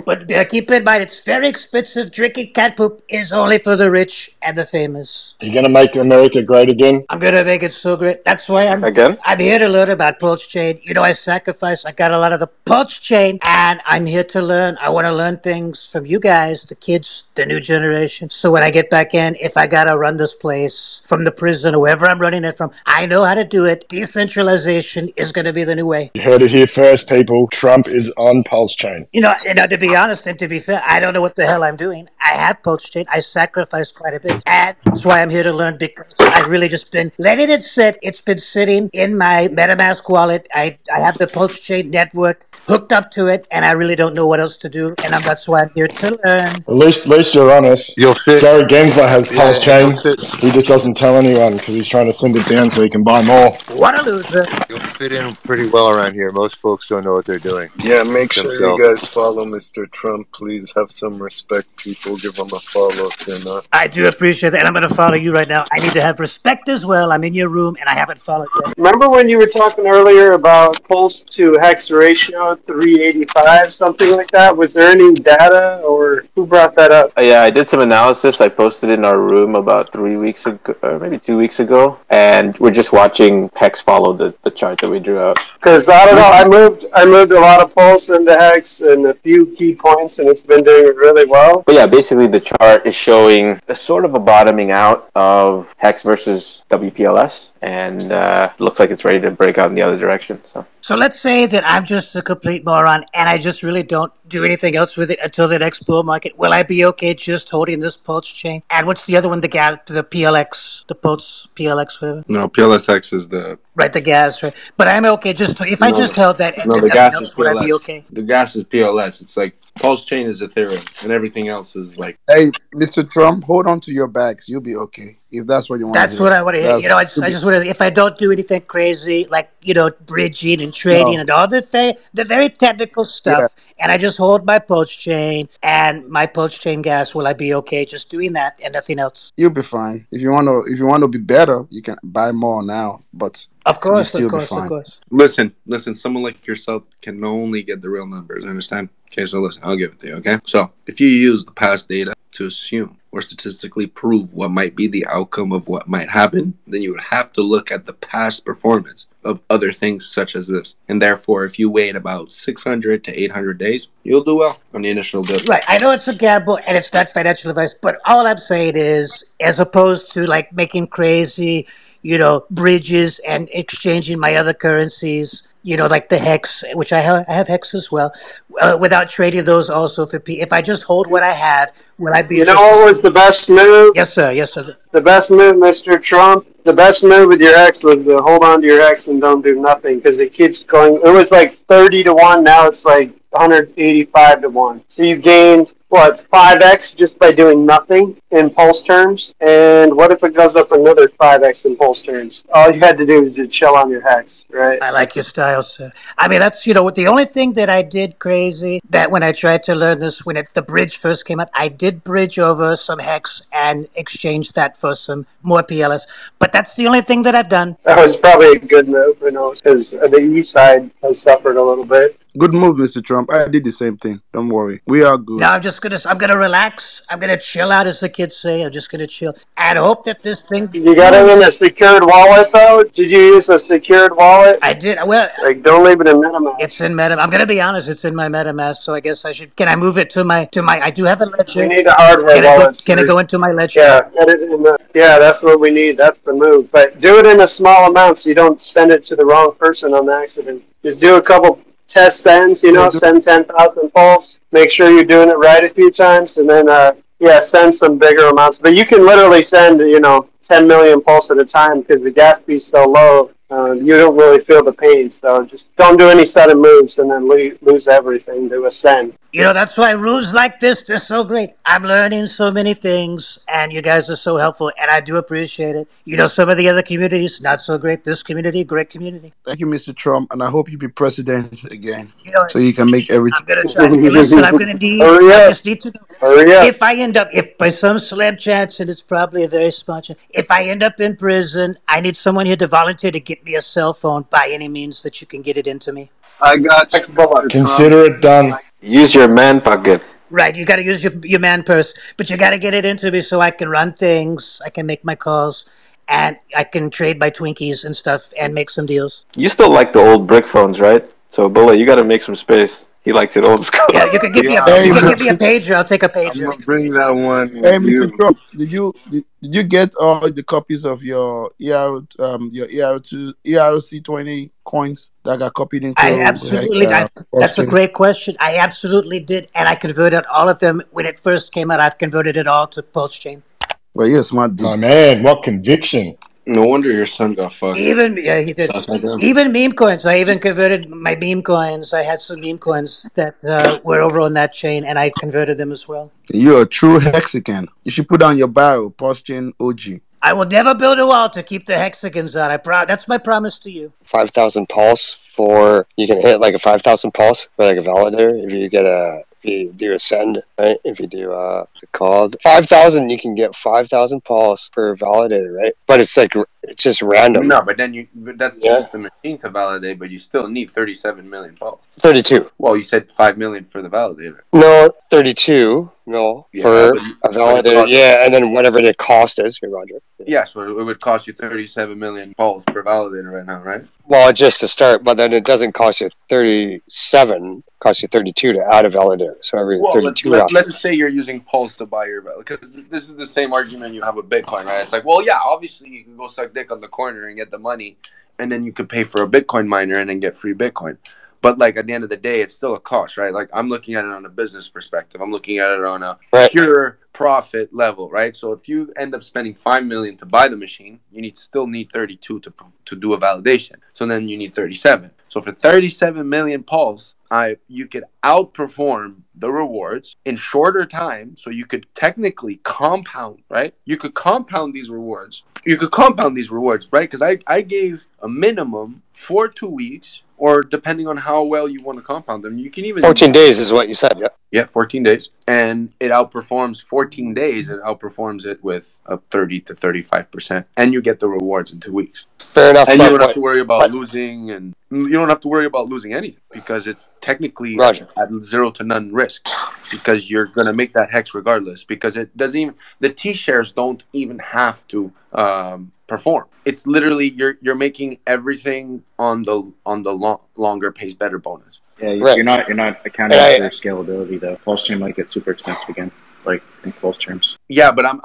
But keep in mind, it's very expensive. Drinking cat poop is only for the rich and the famous. You're going to make America great again? I'm gonna make it so great. That's why Again? I'm here to learn about Pulsechain. You know, I sacrifice. I got a lot of the Pulsechain, and I'm here to learn. I want to learn things from you guys, the kids, the new generation. So when I get back in, if I gotta run this place from the prison or wherever I'm running it from, I know how to do it. Decentralization is gonna be the new way. You heard it here first, people. Trump is on Pulsechain. To be honest and to be fair, I don't know what the hell I'm doing. I have Pulsechain. I sacrificed quite a bit. And that's why I'm here to learn, because I've really just been letting it sit. It's been sitting in my MetaMask wallet. I have the Pulsechain network hooked up to it, and I really don't know what else to do. And that's why I'm here to learn. At least you're honest. You'll fit. Gary Gensler has Pulsechain. You'll fit. He just doesn't tell anyone because he's trying to send it down so he can buy more. What a loser. You'll fit in pretty well around here. Most folks don't know what they're doing. Yeah, make sure you guys follow Mr. Trump. Please have some respect, people. Give him a follow if you're not. I do appreciate that, and I'm going to follow you right now. I need to have respect as well. I'm in your room, and I haven't followed you. Remember when you were talking earlier about pulse to hex ratio 385, something like that? Was there any data, or who brought that up? Yeah, I did some analysis. I posted it in our room about 3 weeks ago, or maybe 2 weeks ago, and we're just watching hex follow the chart that we drew out. Because I don't know, I moved a lot of pulse into hex and a few key points, and it's been doing really well. But yeah, basically the chart is showing a sort of a bottoming out of hex versus WPLS, and looks like it's ready to break out in the other direction. So let's say that I'm just a complete moron and I just really don't do anything else with it until the next bull market. Will I be okay just holding this Pulsechain? And what's the other one? The PLX, the Pulse PLX, whatever. No, PLSX is the right, the gas, right? But I'm okay just if I just held that. And the gas is PLS. Would I be okay? The gas is PLS. It's like Pulsechain is Ethereum, and everything else is like. Hey, Mr. Trump, hold on to your bags. You'll be okay if that's what you want. That's what I want to hear. You know, I just want to. If I don't do anything crazy like bridging and trading and all the very technical stuff, and I just hold my Pulsechain and my Pulsechain gas, will I be okay just doing that and nothing else? You'll be fine. If you want to be better, you can buy more now. But of course. Listen. Someone like yourself can only get the real numbers. Understand? Okay, so listen, I'll give it to you. Okay, so if you use the past data to assume or statistically prove what might be the outcome of what might happen, then you would have to look at the past performance of other things such as this. And therefore, if you wait about 600 to 800 days, you'll do well on the initial build. Right. I know it's a gamble and it's not financial advice, but all I'm saying is, as opposed to like making crazy, bridges and exchanging my other currencies, like the hex, which I have hex as well, without trading those also for P. If I just hold what I have, will I be? You know what was the best move? Yes, sir. The best move, Mr. Trump. The best move with your hex was to hold on to your hex and don't do nothing, because it keeps going. It was like 30 to 1. Now it's like 185 to 1. So you gained 5x just by doing nothing in pulse terms, and what if it goes up another 5x in pulse terms? All you had to do was just chill on your hex, right? I like your style, sir. I mean, that's the only thing that I did crazy, that when I tried to learn this, when the bridge first came out, I did bridge over some hex and exchange that for some more PLS, but that's the only thing that I've done. That was probably a good move, because the east side has suffered a little bit. Good move, Mr. Trump. I did the same thing. Don't worry. We are good. Now I'm gonna relax. I'm gonna chill out, as the kids say. I'm just gonna chill and hope that this thing. You got it in a secured wallet, though? Did you use a secured wallet? I did. Well, don't leave it in MetaMask. It's in MetaMask. I'm gonna be honest. It's in my MetaMask, so I guess I should. Can I move it to my? I do have a ledger. We need a hardware wallet. Can it go into my ledger? Yeah, get it in that's what we need. That's the move. But do it in a small amount so you don't send it to the wrong person on accident. Just do a couple test sends, send 10,000 pulse. Make sure you're doing it right a few times, and then, send some bigger amounts. But you can literally send, 10 million pulse at a time, because the gas fee's so low, you don't really feel the pain. So just don't do any sudden moves and then lose everything to a send. That's why rules like this, they're so great. I'm learning so many things, and you guys are so helpful, and I do appreciate it. Some of the other communities, not so great. This community, great community. Thank you, Mr. Trump, and I hope you be president again, so you can make everything. I'm going to try. Listen, I'm going to need. I just need to know. If I end up, if by some slim chance, and it's probably a very small chance, if I end up in prison, I need someone here to volunteer to get me a cell phone by any means that you can get it into me. I got you. Consider it done. Use your man pocket. Right, you got to use your man purse, but you got to get it into me so I can run things, I can make my calls, and I can trade my Twinkies and stuff and make some deals. You still like the old brick phones, right? So, Bullet, you got to make some space. He likes it old school. Yeah, you can give me a Yeah, Hey, you can man. give me a pager. I'll take a I'm pager. gonna bring that one hey, with Mr. you. Trump, did you get all the copies of your ERC20 coins that got copied I into absolutely. That's a Pulsechain? great question. I absolutely did, and I converted all of them when it first came out. I've converted it all to Pulsechain. Well, you're a smart dude. My man, what conviction. No wonder your son got fucked. Even yeah, he did. Sounds like him. Even meme coins. I even converted my meme coins. I had some meme coins that were over on that chain, and I converted them as well. You're a true Mexican. You should put on your bio, Pulsechain OG. I will never build a wall to keep the hexagons out. That's my promise to you. 5,000 pulse for you can hit like a 5,000 pulse for like a validator if you do a send, right? If you do what's it called 5,000, you can get 5,000 pulse per validator, right? But it's like it's just random. No, but then that's Yeah. just the machine to validate, but you still need 37 million pulse. 32. Well, you said 5 million for the validator. No, 32. No, Yeah, for but a validator. costs- Yeah, and then whatever the cost is, here, Roger. Yeah, so it would cost you 37 million pulse per validator right now, right? Well, just to start, but then it doesn't cost you 37. It costs you 32 to add a validator. So every Well, 32 let's just say you're using Pulse to buy your because this is the same argument you have with Bitcoin, right? It's like, well, yeah, obviously you can go suck dick on the corner and get the money, and then you could pay for a Bitcoin miner and then get free Bitcoin. But like at the end of the day, it's still a cost, right? Like I'm looking at it on a business perspective. I'm looking at it on a pure profit level, right? So if you end up spending 5 million to buy the machine, you still need 32 to do a validation. So then you need 37. So for 37 million pulse, you could outperform the rewards in shorter time. So you could technically compound, right? You could compound these rewards. Right? Because I gave a minimum for 2 weeks, or depending on how well you want to compound them, you can even 14 days is what you said. Yeah. Yeah, 14 days. And it outperforms 14 days. It outperforms it with a 30 to 35%. And you get the rewards in 2 weeks. Fair enough. And you don't have to worry about losing, and you don't have to worry about losing anything because it's technically at 0 to none risk, because you're going to make that hex regardless, because it doesn't even, the T-shares don't even have to perform. It's literally you're making everything on the longer pays better bonus. Yeah, you're not accounting for scalability though. Pulsechain might get super expensive again, like in Pulse terms. Yeah, but I'm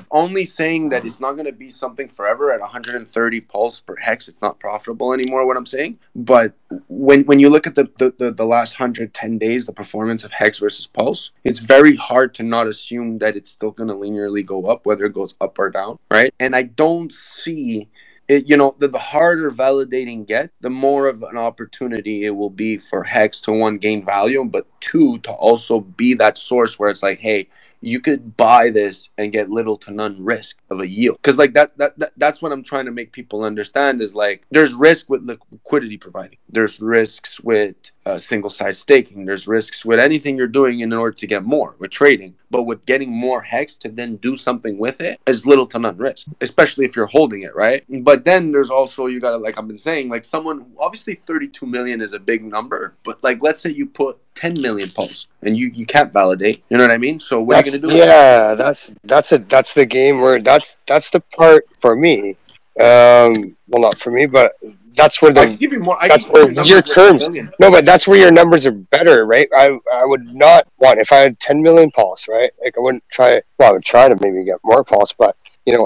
only saying that it's not going to be something forever at 130 pulse per hex. It's not profitable anymore. What I'm saying, but when you look at the last 110 days, the performance of hex versus pulse, it's very hard to not assume that it's still going to linearly go up, whether it goes up or down, right? And I don't see it, the harder validating get, the more of an opportunity it will be for hex to, one, gain value, but two, to also be that source where it's like, hey, you could buy this and get little to none risk of a yield. Because like that's what I'm trying to make people understand is like there's risk with liquidity providing. There's risks with single side staking. There's risks with anything you're doing in order to get more with trading. But with getting more hex to then do something with it is little to none risk, especially if you're holding it, right? But then there's also, you gotta, like I've been saying, like someone who, obviously 32 million is a big number, but like let's say you put 10 million pulse and you can't validate, you know what I mean? So what are you gonna do? Yeah, that's the game where that's the part for me. Well, not for me, but that's where I can give you more. That's where your terms. No, but that's where your numbers are better, right? I would not want, if I had 10 million pulse, right? Like I wouldn't try. Well, I would try to maybe get more pulse, but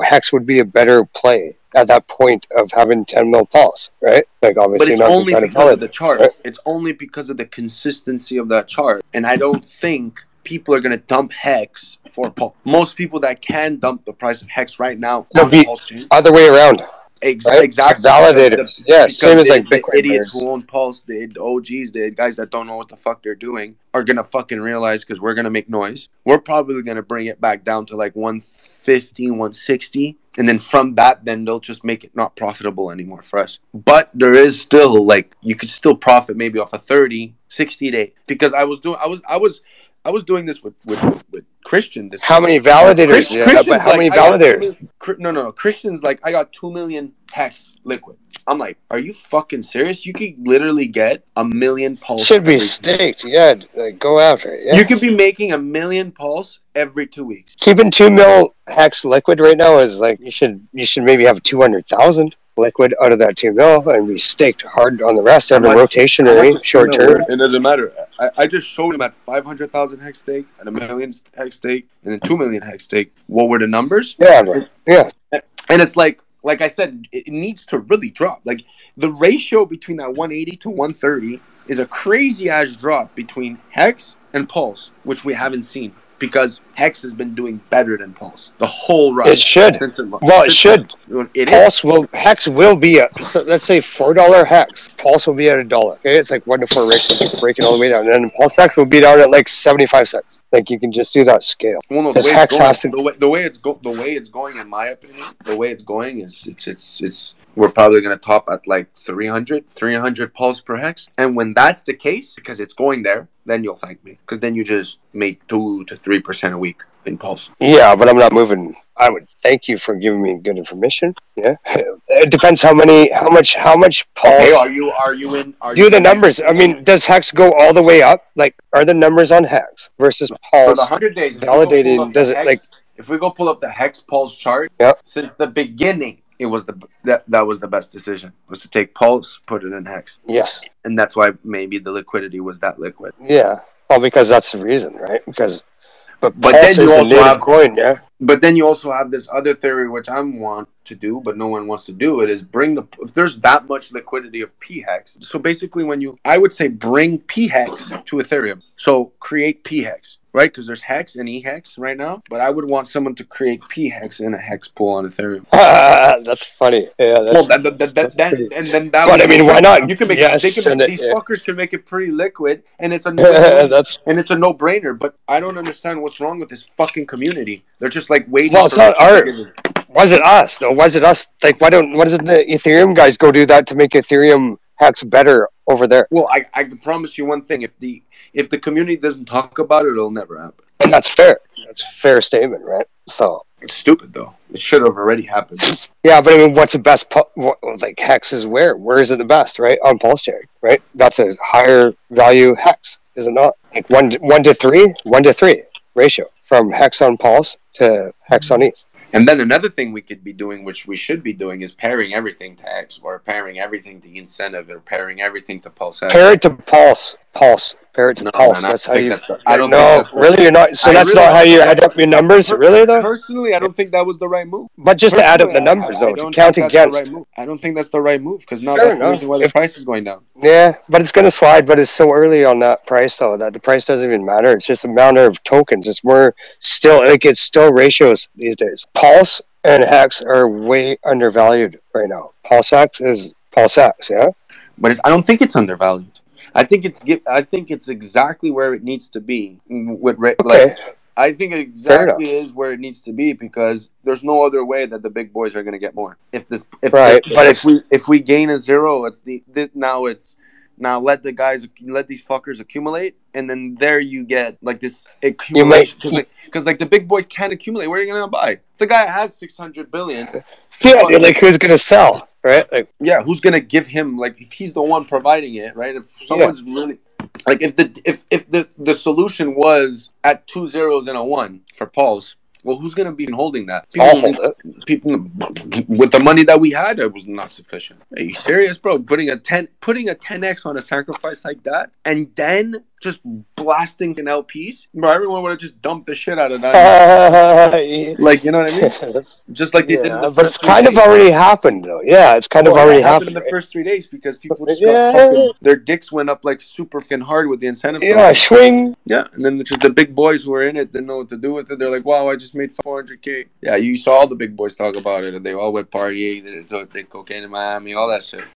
hex would be a better play at that point of having 10 mil pulse, right? Like obviously, but it's only because of the chart. Right? It's only because of the consistency of that chart, and I don't think people are gonna dump hex for pulse. Most people that can dump the price of hex right now on the pulse chain, other way around. Right? Exactly. Validators. Yeah, same as like Bitcoin. The idiots who own Pulse, the OGs, the guys that don't know what the fuck they're doing are going to fucking realize, because we're going to make noise. We're probably going to bring it back down to like 150, 160. And then from that, then they'll just make it not profitable anymore for us. But there is still like, you could still profit maybe off a 30, 60 day. Because I was doing this with Christian. How many validators? Christians, how many validators? No. Christians, like, I got 2 million hex liquid. I'm like, are you fucking serious? You could literally get 1 million pulse. Should be staked. Yeah, like, go after it. Yeah. You could be making 1 million pulse every 2 weeks. Keeping 2 mil hex liquid right now is like you should maybe have 200,000 liquid out of that 2 mil and be staked hard on the rest of the rotation or any short term. It doesn't matter. I just showed him at 500,000 hex stake, at 1 million hex stake, and then 2 million hex stake. What were the numbers? Yeah, bro. Yeah. And it's like I said, it needs to really drop. Like the ratio between that 180 to 130 is a crazy ass drop between hex and pulse, which we haven't seen. Because hex has been doing better than pulse the whole ride. It should. Well, it should. Pulse will hex will be at, so let's say $4 hex. Pulse will be at $1. Okay, it's like 1 to 4 ratio, breaking all the way down, and then pulse hex will be down at like 75 cents. Like you can just do that scale. Well, no, the way it's going, in my opinion, the way it's going is it's we're probably going to top at like 300 pulse per hex. And when that's the case, because it's going there, then you'll thank me. Because then you just make 2 to 3% a week in pulse. Yeah, but I'm not moving. I would thank you for giving me good information. Yeah. It depends how much pulse. Okay, are you in? Do the numbers. I mean, does hex go all the way up? Like, are the numbers on hex versus pulse? For the 100 days, validating, does it like... If we go pull up the hex pulse chart, yep. Since the beginning, it was that was the best decision, was to take pulse, put it in hex. Yes. And that's why maybe the liquidity was that liquid. Yeah. Well, because that's the reason, right? Because but then you also have coin, yeah. But then you also have this other theory, which I want to do, but no one wants to do it, is if there's that much liquidity of P hex. So basically I would say bring P hex to Ethereum. So create P hex, right? Because there's hex and E hex right now, but I would want someone to create P hex in a hex pool on Ethereum. That's funny. Yeah. Well, and then that. But I mean, why not? You can make these fuckers can make it pretty liquid, and it's a it's a no-brainer. But I don't understand what's wrong with this fucking community. They're just like waiting. Well, it's not art. Was it us? No, was it us? Like, why doesn't the Ethereum guys go do that to make Ethereum hex better over there? Well, I can promise you one thing: if the community doesn't talk about it, it'll never happen. And that's fair. That's a fair statement, right? So it's stupid though. It should have already happened. Yeah, but I mean, what's the best? Like hex is where? Where is it the best? Right on Pulsechain, right? That's a higher value hex, is it not? Like 1 to 3 ratio from hex on Pulse to hex on ETH. And then another thing we could be doing, which we should be doing, is pairing everything to X, or pairing everything to incentive, or pairing everything to Pulse. Pair it to Pulse. Pair it to Pulse. Man, that's how you. I don't know. Really, you're not. So that's not how you add up your numbers, really, though. Personally, I don't think that was the right move. But just to add up the numbers, though, to count against. I don't think that's the right move, because now that's the reason why the price is going down. Yeah, but it's going to slide. But it's so early on that price, though, that the price doesn't even matter. It's just a matter of tokens. It's more still it's still ratios these days. Pulse and hex are way undervalued right now. Pulsex is Pulsex, yeah. But I don't think it's undervalued. I think it's exactly where it needs to be. I think it exactly is where it needs to be, because there's no other way that the big boys are going to get more. If we gain a zero, now let these fuckers accumulate, and then there you get like this accumulation, because like the big boys can't accumulate. Where are you going to buy? If the guy has 600 billion. Yeah, like who's going to sell, right? Like, yeah, who's going to give him, like, if he's the one providing it, right? If someone's really like, if the solution was at 2 zeros and a 1 for Pulse, well, who's going to be holding that? People with the money that we had, it was not sufficient. Are you serious, bro? Putting a 10x on a sacrifice like that, and then just blasting in LPs, bro, everyone would have just dumped the shit out of that. Like, you know what I mean? Just like they did in the first 3 days. But it's kind of already happened, though. Yeah, it's kind of already happened in the first 3 days, because people just got fucking, their dicks went up like super fucking hard with the incentive. Yeah, swing. Yeah, and then just the big boys who were in it didn't know what to do with it. They're like, wow, I just made 400K. Yeah, you saw all the big boys talk about it, and they all went partying, they took cocaine in Miami, all that shit.